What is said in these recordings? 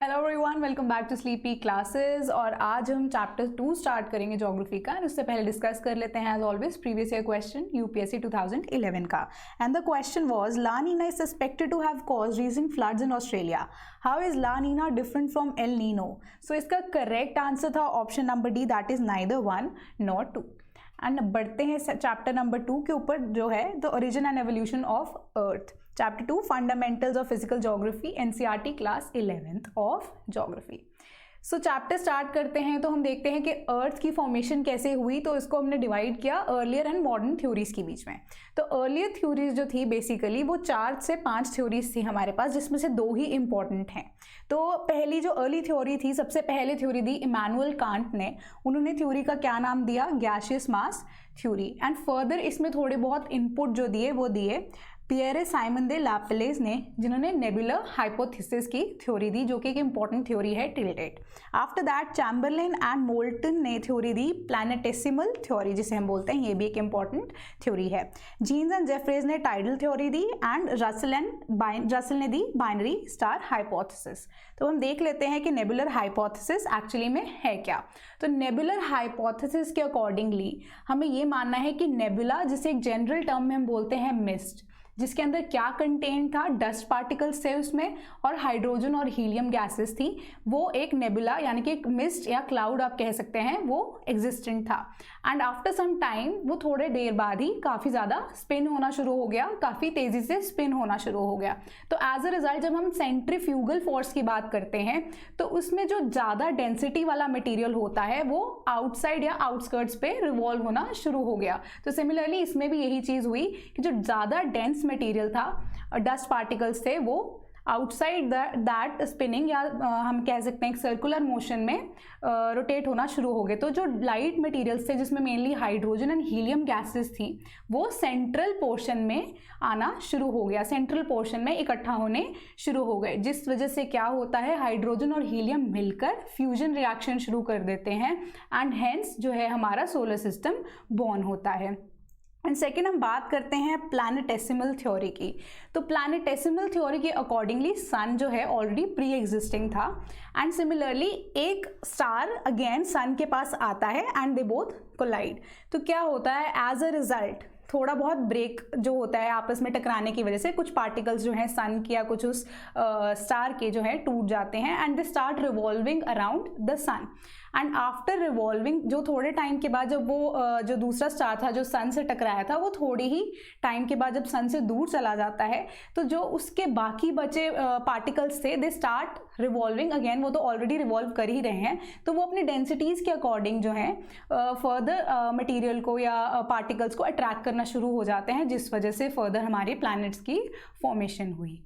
Hello everyone, welcome back to sleepy classes. और आज हम चैप्टर 2 स्टार्ट करेंगे ज्योग्राफी का। उससे पहले डिस्कस कर लेते हैं as always previous year question UPSC 2011 का। And the question was La Nina is suspected to have caused recent floods in Australia. How is La Nina different from El Nino? So इसका correct answer था option number D, that is neither 1 nor 2। And बढ़ते हैं chapter number 2 के ऊपर, जो है the origin and evolution of earth. Chapter 2 fundamentals of physical geography, NCERT class 11th of geography. So chapter start करते हैं तो हम देखते हैं कि अर्थ की फॉर्मेशन कैसे हुई। तो इसको हमने डिवाइड किया अर्लियर एंड मॉडर्न थ्योरीज के बीच में। तो अर्लियर थ्योरीज जो थी बेसिकली वो 4 से 5 थ्योरीज थी हमारे पास, जिसमें से 2 ही इंपॉर्टेंट हैं। तो पहली जो अर्ली थ्योरी थी, सबसे पहले थ्योरी दी इमैनुअल कांट ने। उन्होंने थ्योरी का क्या नाम दिया? Gaseous mass theory. And further इसमें थोड़े बहुत इनपुट जो दिए वो दिए पियरे साइमन दे लाप्लेस ने, जिन्होंने नेबुलर हाइपोथेसिस की थ्योरी दी, जो कि एक इंपॉर्टेंट थ्योरी है till date. After that Chamberlain and Moulton ने थ्योरी दी प्लैनेटेसिमल थ्योरी, जिसे हम बोलते हैं, ये भी एक इंपॉर्टेंट थ्योरी है। जीन्स एंड जेफरीज ने टाइडल थ्योरी दी एंड रसल ने दी बाइनरी स्टार हाइपोथेसिस। तो हम देख लेते हैं कि नेबुलर हाइपोथेसिस एक्चुअली में है क्या। तो नेबुलर हाइपोथेसिस के अकॉर्डिंगली हमें ये मानना है कि नेबुला, जिसे एक जनरल टर्म में हम बोलते हैं मिस्ट, जिसके अंदर क्या कंटेंट था? डस्ट पार्टिकल्स थे उसमें, और हाइड्रोजन और हीलियम गैसेस थी। वो एक नेबुला यानी कि एक मिस्ट या क्लाउड आप कह सकते हैं, वो एग्जिस्टेंट था। एंड आफ्टर सम टाइम वो थोड़े देर बाद ही काफ़ी ज़्यादा स्पिन होना शुरू हो गया, काफ़ी तेज़ी से स्पिन होना शुरू हो गया। तो एज अ रिजल्ट जब हम सेंट्रीफ्यूगल फोर्स की बात करते हैं तो उसमें जो ज़्यादा डेंसिटी वाला मटेरियल होता है वो आउटसाइड या आउटस्कर्ट्स पे रिवॉल्व होना शुरू हो गया। तो सिमिलरली इसमें भी यही चीज़ हुई कि जो ज़्यादा डेंस मटेरियल था, डस्ट पार्टिकल्स थे, वो आउटसाइड दैट स्पिनिंग या हम कह सकते हैं एक सर्कुलर मोशन में रोटेट होना शुरू हो गए। तो जो लाइट मटेरियल्स थे, जिसमें mainly hydrogen and helium gases थी, वो सेंट्रल पोर्शन में आना शुरू हो गया, सेंट्रल पोर्शन में इकट्ठा होने शुरू हो गए, जिस वजह से क्या होता है, हाइड्रोजन और हीलियम मिलकर फ्यूजन रिएक्शन शुरू कर देते हैं एंड हेंस जो है हमारा सोलर सिस्टम बॉर्न होता है। एंड सेकेंड हम बात करते हैं प्लैनेटेसिमल थ्योरी की। तो प्लैनेटेसिमल थ्योरी के अकॉर्डिंगली सन जो है ऑलरेडी प्री एग्जिस्टिंग था। एंड सिमिलरली एक स्टार अगेन सन के पास आता है एंड दे बोथ कोलाइड। तो क्या होता है, एज अ रिजल्ट थोड़ा बहुत ब्रेक जो होता है आपस में टकराने की वजह से, कुछ पार्टिकल्स जो हैं सन के या कुछ उस स्टार के जो है टूट जाते हैं and they start revolving around the sun. And after revolving, जो थोड़े टाइम के बाद जब वो जो दूसरा स्टार था जो सन से टकराया था, वो थोड़ी ही टाइम के बाद जब सन से दूर चला जाता है, तो जो उसके बाकी बचे पार्टिकल्स थे दे स्टार्ट रिवॉल्विंग अगेन। वो तो ऑलरेडी रिवॉल्व कर ही रहे हैं, तो वो अपनी डेंसिटीज़ के अकॉर्डिंग जो है फर्दर मटीरियल को या पार्टिकल्स को अट्रैक्ट करना शुरू हो जाते हैं, जिस वजह से फर्दर हमारी प्लैनेट्स की फॉर्मेशन हुई।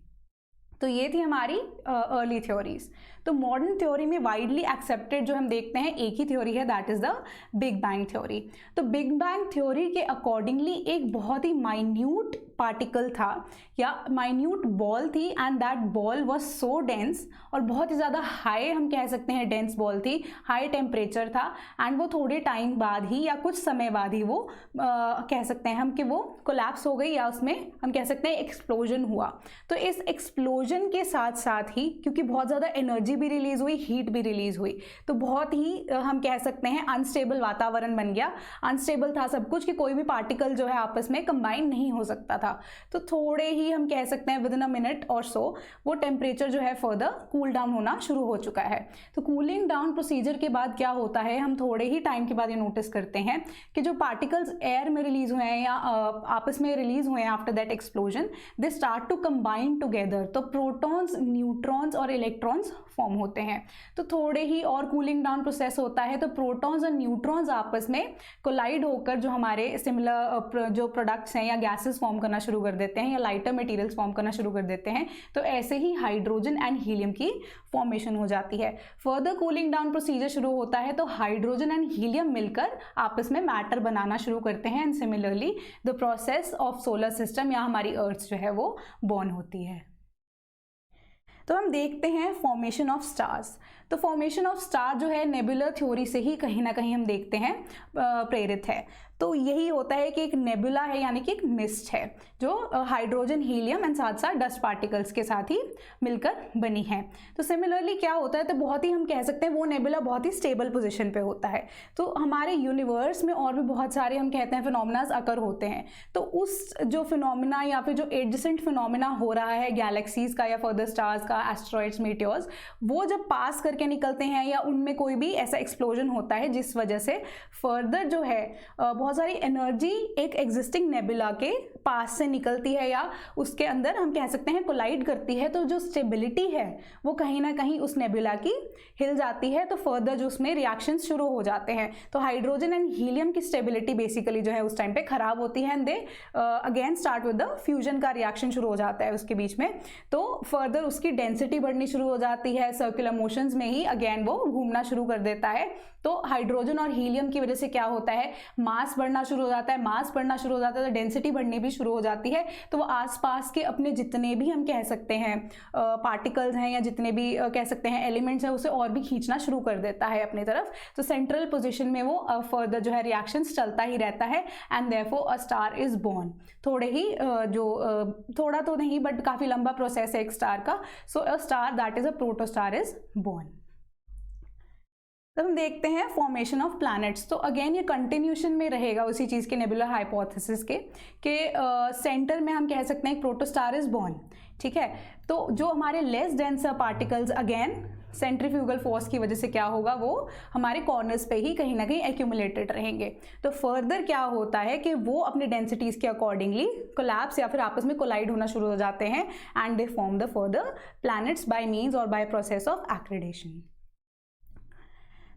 तो ये थी हमारी अर्ली थ्योरीज। तो मॉडर्न थ्योरी में वाइडली एक्सेप्टेड जो हम देखते हैं एक ही थ्योरी है, that is the big bang theory. तो बिग बैंग थ्योरी के अकॉर्डिंगली एक बहुत ही माइन्यूट पार्टिकल था या माइन्यूट बॉल थी, and that ball was so dense, और बहुत ही ज़्यादा हाई हम कह सकते हैं डेंस बॉल थी, हाई टेम्परेचर था। एंड वो थोड़े टाइम बाद ही या कुछ समय बाद ही वो कह सकते हैं हम कि वो कोलैप्स हो गई, या उसमें हम कह सकते हैं एक्सप्लोजन हुआ। तो इस एक्सप्लोजन के साथ साथ ही, क्योंकि बहुत ज़्यादा एनर्जी भी रिलीज हुई, हीट भी रिलीज हुई, तो बहुत ही हम कह सकते हैं अनस्टेबल वातावरण बन गया। अनस्टेबल था सब कुछ कि कोई भी पार्टिकल जो है आपस में कंबाइन नहीं हो सकता था। तो थोड़े ही हम कह सकते हैं विद इन अ मिनट और सो वो टेम्परेचर जो है फर्दर कूल डाउन होना शुरू हो चुका है। तो कूलिंग डाउन प्रोसीजर के बाद क्या होता है, हम थोड़े ही टाइम के बाद ये नोटिस करते हैं कि जो पार्टिकल्स एयर में रिलीज हुए हैं या आपस में रिलीज हुए हैं after that explosion, they start to combine together. तो प्रोटॉन्स, न्यूट्रॉन्स और इलेक्ट्रॉन्स फॉर्म होते हैं। तो थोड़े ही और कूलिंग डाउन प्रोसेस होता है, तो प्रोटॉन्स और न्यूट्रॉन्स आपस में कोलाइड होकर जो हमारे सिमिलर जो प्रोडक्ट्स हैं या गैसेस फॉर्म करना शुरू कर देते हैं, या लाइटर मटेरियल्स फॉर्म करना शुरू कर देते हैं। तो ऐसे ही हाइड्रोजन एंड हीलियम की फॉर्मेशन हो जाती है। फर्दर कूलिंग डाउन प्रोसीजर शुरू होता है, तो हाइड्रोजन एंड हीलियम मिलकर आपस में मैटर बनाना शुरू करते हैं, and similarly the process of solar system या हमारी अर्थ जो है वो बॉर्न होती है। तो हम देखते हैं फॉर्मेशन ऑफ स्टार्स। तो फॉर्मेशन ऑफ स्टार जो है नेबुलर थ्योरी से ही कहीं ना कहीं हम देखते हैं प्रेरित है। तो यही होता है कि एक नेबुला है, यानी कि एक मिस्ट है जो हाइड्रोजन, हीलियम एंड साथ साथ डस्ट पार्टिकल्स के साथ ही मिलकर बनी है। तो सिमिलरली क्या होता है, तो बहुत ही हम कह सकते हैं वो नेबुला बहुत ही स्टेबल पोजीशन पे होता है। तो हमारे यूनिवर्स में और भी बहुत सारे हम कहते हैं फिनोमिनास अकर होते हैं। तो उस जो फिनोमिना या फिर जो एडजेसेंट फिनोमिना हो रहा है गैलेक्सीज का या फर्दर स्टार्स का, एस्ट्रॉइड्स, मीटियोर्स, वो जब पास करके निकलते हैं या उनमें कोई भी ऐसा एक्सप्लोजन होता है जिस वजह से फर्दर जो है बहुत सारी एनर्जी एक एग्जिस्टिंग नेबुला के पास से निकलती है या उसके अंदर हम कह सकते हैं कोलाइड करती है, तो जो स्टेबिलिटी है वो कहीं ना कहीं उस नेबुला की हिल जाती है। तो फर्दर जो उसमें रिएक्शंस शुरू हो जाते हैं। तो हाइड्रोजन एंड हीलियम की स्टेबिलिटी बेसिकली जो है उस टाइम पे खराब होती है and they again start with the fusion का रिएक्शन शुरू हो जाता है उसके बीच में। तो फर्दर उसकी डेंसिटी बढ़नी शुरू हो जाती है, सर्कुलर मोशंस में ही अगेन वो घूमना शुरू कर देता है। तो हाइड्रोजन और हीलियम की वजह से क्या होता है, मास बढ़ना शुरू हो जाता है, मास बढ़ना शुरू हो जाता है तो डेंसिटी बढ़नी भी शुरू हो जाती है। तो वो आसपास के अपने जितने भी हम कह सकते हैं पार्टिकल्स हैं या जितने भी कह सकते हैं एलिमेंट्स हैं उसे और भी खींचना शुरू कर देता है अपनी तरफ। तो सेंट्रल पोजीशन में वो फर्दर जो है रिएक्शंस चलता ही रहता है and therefore a star is born. थोड़े ही थोड़ा तो नहीं बट काफी लंबा प्रोसेस है एक स्टार का। So a star that is a protostar is born. तो हम देखते हैं फॉर्मेशन ऑफ प्लैनेट्स। तो अगेन ये कंटिन्यूशन में रहेगा उसी चीज़ के नेबुलर हाइपोथेसिस के सेंटर में हम कह सकते हैं प्रोटोस्टार इज बोर्न। ठीक है, तो जो हमारे less denser particles again centrifugal force की वजह से क्या होगा, वो हमारे कॉर्नर्स पे ही कहीं ना कहीं एक्यूमुलेटेड रहेंगे। तो फर्दर क्या होता है कि वो अपनी डेंसिटीज के अकॉर्डिंगली कोलैप्स या फिर आपस में कोलाइड होना शुरू हो जाते हैं and they form the further planets bye means और बाय प्रोसेस ऑफ एक्रीडेशन।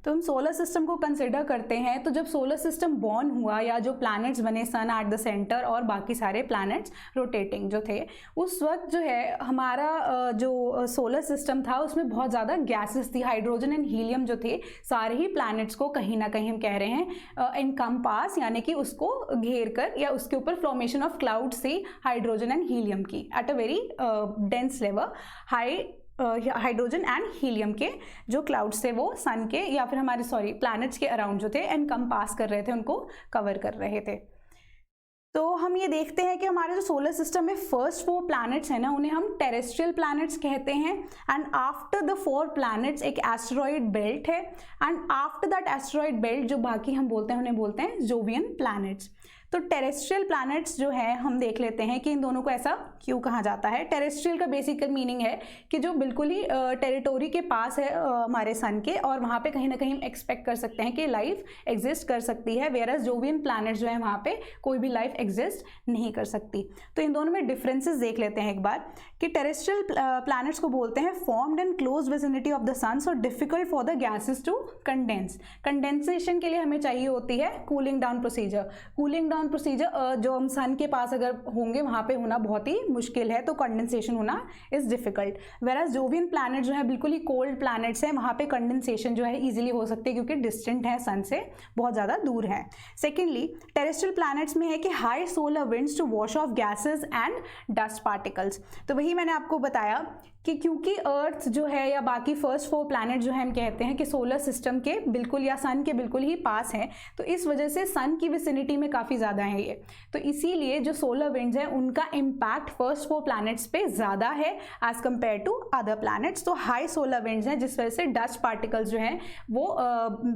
तो हम सोलर सिस्टम को कंसिडर करते हैं। तो जब सोलर सिस्टम बॉर्न हुआ या जो प्लैनेट्स बने, सन एट द सेंटर और बाकी सारे प्लैनेट्स रोटेटिंग जो थे, उस वक्त जो है हमारा जो सोलर सिस्टम था उसमें बहुत ज़्यादा गैसेस थी। हाइड्रोजन एंड हीलियम जो थे सारे ही प्लैनेट्स को कहीं ना कहीं हम कह रहे हैं एनकम्पास यानी कि उसको घेर कर या उसके ऊपर फॉर्मेशन ऑफ क्लाउड से हाइड्रोजन एंड हीलियम की at a very dense level hydrogen and helium के जो क्लाउड्स थे वो सन के या फिर हमारे प्लैनेट्स के अराउंड जो थे एनकम्पास कर रहे थे, उनको कवर कर रहे थे। तो हम ये देखते हैं कि हमारे जो सोलर सिस्टम में फर्स्ट 4 प्लैनेट्स हैं ना, उन्हें हम टेरेस्ट्रियल प्लैनेट्स कहते हैं एंड आफ्टर द 4 प्लैनेट्स एक एस्टेरॉयड बेल्ट है and after that asteroid belt जो बाकी हम बोलते हैं उन्हें बोलते हैं जोवियन प्लैनेट्स। तो टेरेस्ट्रियल प्लैनेट्स जो है हम देख लेते हैं कि इन दोनों को ऐसा क्यों कहा जाता है। टेरेस्ट्रियल का बेसिक मीनिंग है कि जो बिल्कुल ही टेरिटोरी के पास है हमारे सन के और वहाँ पे कहीं ना कहीं हम एक्सपेक्ट कर सकते हैं कि लाइफ एग्जिस्ट कर सकती है, वेयरएज जोवियन प्लैनेट्स जो है वहाँ पे कोई भी लाइफ एग्जिस्ट नहीं कर सकती। तो इन दोनों में डिफरेंसेस देख लेते हैं एक बार कि टेरेस्ट्रियल प्लैनेट्स को बोलते हैं formed in close vicinity of the sun, so difficult for the gases to condense. Condensation के लिए हमें चाहिए होती है cooling down procedure. Cooling down procedure जो हम सन के पास अगर होंगे वहाँ पे होना बहुत ही मुश्किल है, तो कंडेंसेशन होना इज डिफिकल्ट। वेराज जोवियन प्लैनेट जो है बिल्कुल ही कोल्ड प्लैनेट्स हैं, वहाँ पे कंडेंसेशन जो है इजीली हो सकती है क्योंकि डिस्टेंट है सन से, बहुत ज़्यादा दूर है। सेकेंडली टेरेस्ट्रियल प्लैनेट्स में है कि high solar winds to wash off gases and dust particles. तो वही मैंने आपको बताया कि क्योंकि अर्थ जो है या बाकी फर्स्ट 4 प्लैनेट जो है हम कहते हैं कि सोलर सिस्टम के बिल्कुल या सन के बिल्कुल ही पास हैं, तो इस वजह से सन की विसिनिटी में काफ़ी ज़्यादा है ये। तो इसीलिए जो सोलर विंड्स हैं उनका इम्पैक्ट फर्स्ट 4 प्लैनेट्स पे ज़्यादा है as compared to other planets. तो हाई सोलर विंड्स हैं जिस वजह से डस्ट पार्टिकल्स जो हैं वो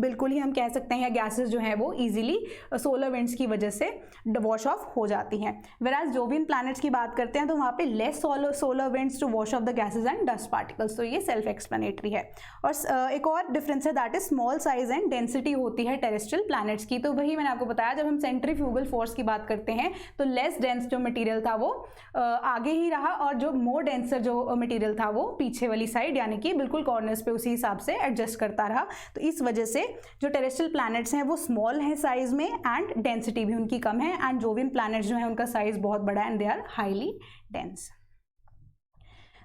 बिल्कुल ही हम कह सकते हैं या गैसेज जो हैं वो ईजिली सोलर विंड्स की वजह से वॉश ऑफ हो जाती हैं। वेराज जोवियन प्लैनेट्स की बात करते हैं तो वहाँ पे less solar winds to wash off the gases and dust particles. तो ये सेल्फ एक्सप्लेनेटरी है। और एक और डिफरेंस है that is small size and density होती है टेरेस्ट्रियल प्लैनेट्स की। तो वही मैंने आपको बताया, जब हम सेंट्रीफ्यूगल फोर्स की बात करते हैं तो लेस डेंस जो मटेरियल था वो आगे ही रहा और जो मोर डेंसर जो मटेरियल था वो पीछे वाली साइड यानी कि बिल्कुल कॉर्नर्स पे उसी हिसाब से एडजस्ट करता रहा। तो इस वजह से जो टेरेस्ट्रियल प्लैनेट्स हैं वो स्मॉल हैं साइज में एंड डेंसिटी भी उनकी कम है एंड जोवियन प्लैनेट्स जो है उनका साइज बहुत बड़ा है and they are highly dense.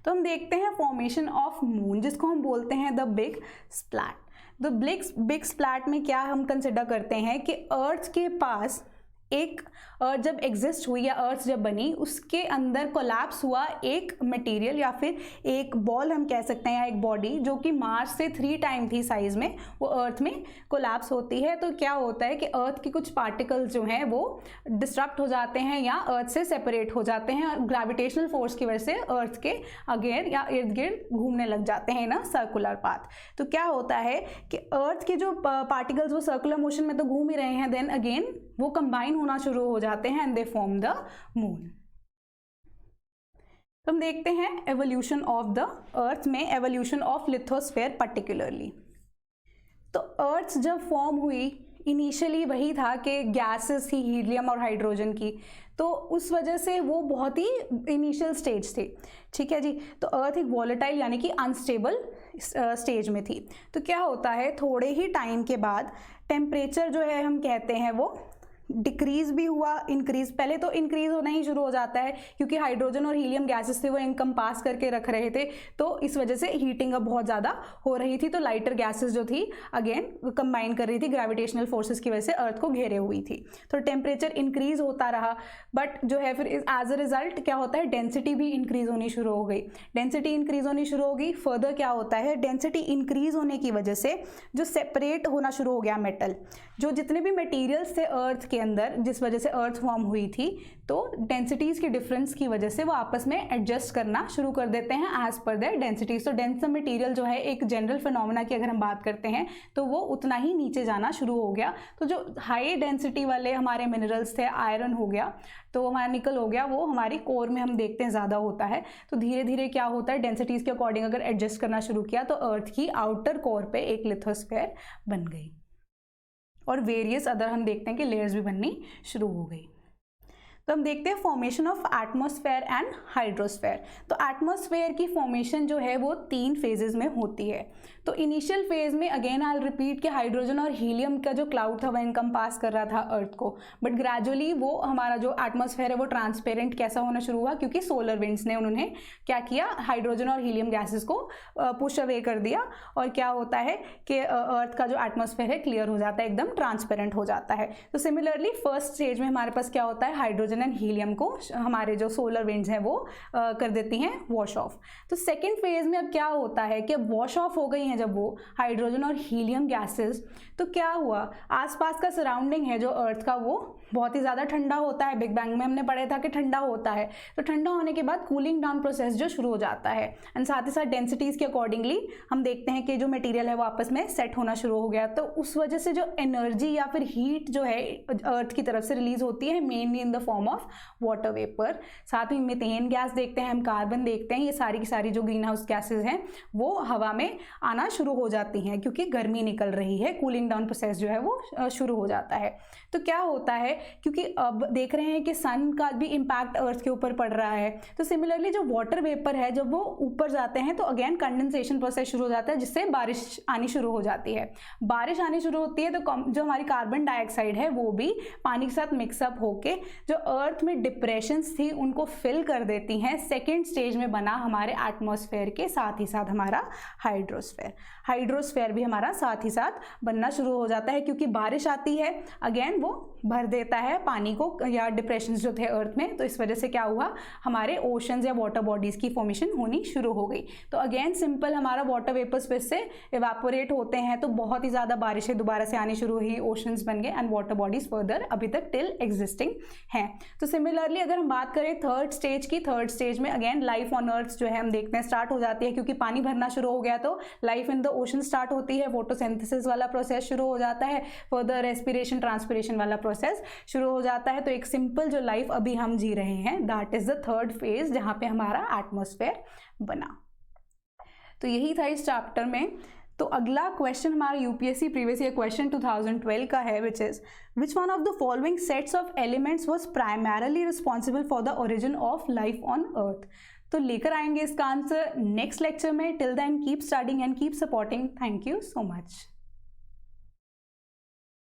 तो हम देखते हैं फॉर्मेशन ऑफ मून जिसको हम बोलते हैं the big splat. The big splat में क्या हम कंसिडर करते हैं कि अर्थ के पास एक अर्थ जब एग्जिस्ट हुई या अर्थ जब बनी, उसके अंदर कोलैप्स हुआ एक मटेरियल या फिर एक बॉल हम कह सकते हैं, या एक बॉडी जो कि मार्स से 3 टाइम थी साइज में, वो अर्थ में कोलैप्स होती है। तो क्या होता है कि अर्थ के कुछ पार्टिकल्स जो हैं वो डिस्ट्रक्ट हो जाते हैं या अर्थ से सेपरेट हो जाते हैं, और ग्रेविटेशनल फोर्स की वजह से अर्थ के अगेन या इर्द गिर्द घूमने लग जाते हैं ना सर्कुलर पाथ। तो क्या होता है कि अर्थ के जो पार्टिकल्स वो सर्कुलर मोशन में तो घूम ही रहे हैं, देन अगेन वो कंबाइन होना शुरू हो जाते हैं and they form the moon. तो हम देखते हैं एवोल्यूशन ऑफ द अर्थ में, एवोल्यूशन ऑफ लिथोस्फीयर पर्टिकुलरली। तो अर्थ जब फॉर्म हुई, इनिशियली वही था कि गैसेस थी, हीलियम और हाइड्रोजन की, तो उस वजह से वो बहुत ही इनिशियल स्टेज थी। ठीक है जी। तो अर्थ एक वॉलेटाइल यानी कि अनस्टेबल स्टेज में थी। तो क्या होता है, थोड़े ही टाइम के बाद टेम्परेचर जो है हम कहते हैं वो डिक्रीज भी हुआ, इंक्रीज, पहले तो इंक्रीज होना ही शुरू हो जाता है क्योंकि हाइड्रोजन और हीलियम गैसेस थे वो इनकम्पास करके रख रहे थे, तो इस वजह से हीटिंग अब बहुत ज़्यादा हो रही थी। तो लाइटर गैसेस जो थी अगेन कंबाइन कर रही थी, ग्रेविटेशनल फोर्सेस की वजह से अर्थ को घेरे हुई थी। तो टेम्परेचर इंक्रीज होता रहा, बट जो है फिर एज अ रिजल्ट क्या होता है, डेंसिटी भी इंक्रीज होनी शुरू हो गई। डेंसिटी इंक्रीज होनी शुरू हो गई, फर्दर क्या होता है, डेंसिटी इंक्रीज होने की वजह से जो सेपरेट होना शुरू हो गया मेटल, जो जितने भी मटीरियल्स थे अर्थ के अंदर, जिस वजह से अर्थ फॉर्म हुई थी, तो डेंसिटीज की डिफरेंस की वजह से वो आपस में एडजस्ट करना शुरू कर देते हैं एज पर देयर डेंसिटीज। तो डेंसर मटेरियल जो है, एक जनरल फिनोमेना की अगर हम बात करते हैं, तो वो उतना ही नीचे जाना शुरू हो गया। तो जो हाई डेंसिटी वाले हमारे मिनरल्स थे, आयरन हो गया, तो हमारा निकल हो गया, वो हमारी कोर में हम देखते हैं ज़्यादा होता है। तो धीरे धीरे क्या होता है, डेंसिटीज के अकॉर्डिंग अगर एडजस्ट करना शुरू किया तो अर्थ की आउटर कोर पे एक लिथोस्फीयर बन गई, और वेरियस अदर हम देखते हैं कि लेयर्स भी बननी शुरू हो गई। तो हम देखते हैं formation of atmosphere and hydrosphere. तो एटमॉस्फेयर की फॉर्मेशन जो है वो 3 फेजेस में होती है। तो इनिशियल फेज में अगेन आई विल रिपीट कि हाइड्रोजन और हीलियम का जो क्लाउड था वह इनकम्पास कर रहा था अर्थ को, बट ग्रेजुअली वो हमारा जो एटमॉस्फेयर है वो ट्रांसपेरेंट कैसा होना शुरू हुआ, क्योंकि सोलर विंड्स ने उन्होंने क्या किया, हाइड्रोजन और हीलियम गैसेस को पुश अवे कर दिया, और क्या होता है कि अर्थ का जो एटमॉस्फेयर है क्लियर हो जाता है, एकदम ट्रांसपेरेंट हो जाता है। तो सिमिलरली फर्स्ट स्टेज में हमारे पास क्या होता है, हाइड्रोजन एंड हीलियम को हमारे जो सोलर विंड्स हैं वो कर देती हैं वॉश ऑफ। तो सेकेंड फेज में अब क्या होता है कि अब वॉश ऑफ हो गई हैं जब वो हाइड्रोजन और हीलियम गैसेस, तो क्या हुआ, आसपास का सराउंडिंग है जो अर्थ का वो बहुत ही ज़्यादा ठंडा होता है। बिग बैंग में हमने पढ़ा था कि ठंडा होता है, तो ठंडा होने के बाद कूलिंग डाउन प्रोसेस जो शुरू हो जाता है, एंड साथ ही साथ डेंसिटीज़ के अकॉर्डिंगली हम देखते हैं कि जो मटेरियल है वो आपस में सेट होना शुरू हो गया। तो उस वजह से जो एनर्जी या फिर हीट जो है अर्थ की तरफ से रिलीज होती है, mainly in the form of water vapour. साथ में मीथेन गैस देखते हैं, हम कार्बन देखते हैं, ये सारी की सारी जो ग्रीन हाउस गैसेज हैं वो हवा में आना शुरू हो जाती हैं क्योंकि गर्मी निकल रही है, कूलिंग डाउन प्रोसेस जो है वो शुरू हो जाता है। तो क्या होता है, क्योंकि अब देख रहे हैं कि सन का भी इम्पैक्ट अर्थ के ऊपर पड़ रहा है, तो सिमिलरली जो वाटर वेपर है जब वो ऊपर जाते हैं तो अगेन कंडेंसेशन प्रोसेस शुरू हो जाता है, जिससे बारिश आनी शुरू हो जाती है। बारिश आनी शुरू होती है तो जो हमारी कार्बन डाइऑक्साइड है वो भी पानी के साथ मिक्सअप होके जो अर्थ में डिप्रेशंस थी उनको फिल कर देती हैं। सेकेंड स्टेज में बना हमारे एटमॉस्फेयर के साथ ही साथ हमारा हाइड्रोस्फेयर। हाइड्रोस्फेयर भी हमारा साथ ही साथ बनना शुरू हो जाता है क्योंकि बारिश आती है, अगेन वो भर देता है पानी को या डिप्रेशंस जो थे अर्थ में, तो इस वजह से क्या हुआ, हमारे ओशंस या वाटर बॉडीज़ की फॉर्मेशन होनी शुरू हो गई। तो अगेन सिंपल हमारा वाटर वेपर्स फिर से इवापोरेट होते हैं, तो बहुत ही ज़्यादा बारिशें दोबारा से आनी शुरू हुई, ओशंस बन गए एंड वाटर बॉडीज़ फर्दर अभी तक टिल एग्जिस्टिंग हैं। तो सिमिलरली अगर हम बात करें थर्ड स्टेज की, थर्ड स्टेज में अगेन लाइफ ऑन अर्थ जो है हम देखते हैं स्टार्ट हो जाती है, क्योंकि पानी भरना शुरू हो गया तो life in the ocean start होती है, फोटोसिंथेसिस वाला प्रोसेस शुरू हो जाता है, फर्दर रेस्पिरेशन ट्रांसपिरेशन वाला प्रोसेस शुरू हो जाता है। तो एक सिंपल जो लाइफ अभी हम जी रहे हैं that is the third phase जहां पे हमारा एटमॉस्फेयर बना। तो यही था इस चैप्टर में। तो अगला क्वेश्चन हमारा यूपीएससी प्रीवियस ईयर क्वेश्चन 2012 का है, which is which one of the following sets of elements was primarily responsible for the origin of life on earth. तो लेकर आएंगे इसका आंसर नेक्स्ट लेक्चर में। Till then keep studying and keep supporting. Thank you so much.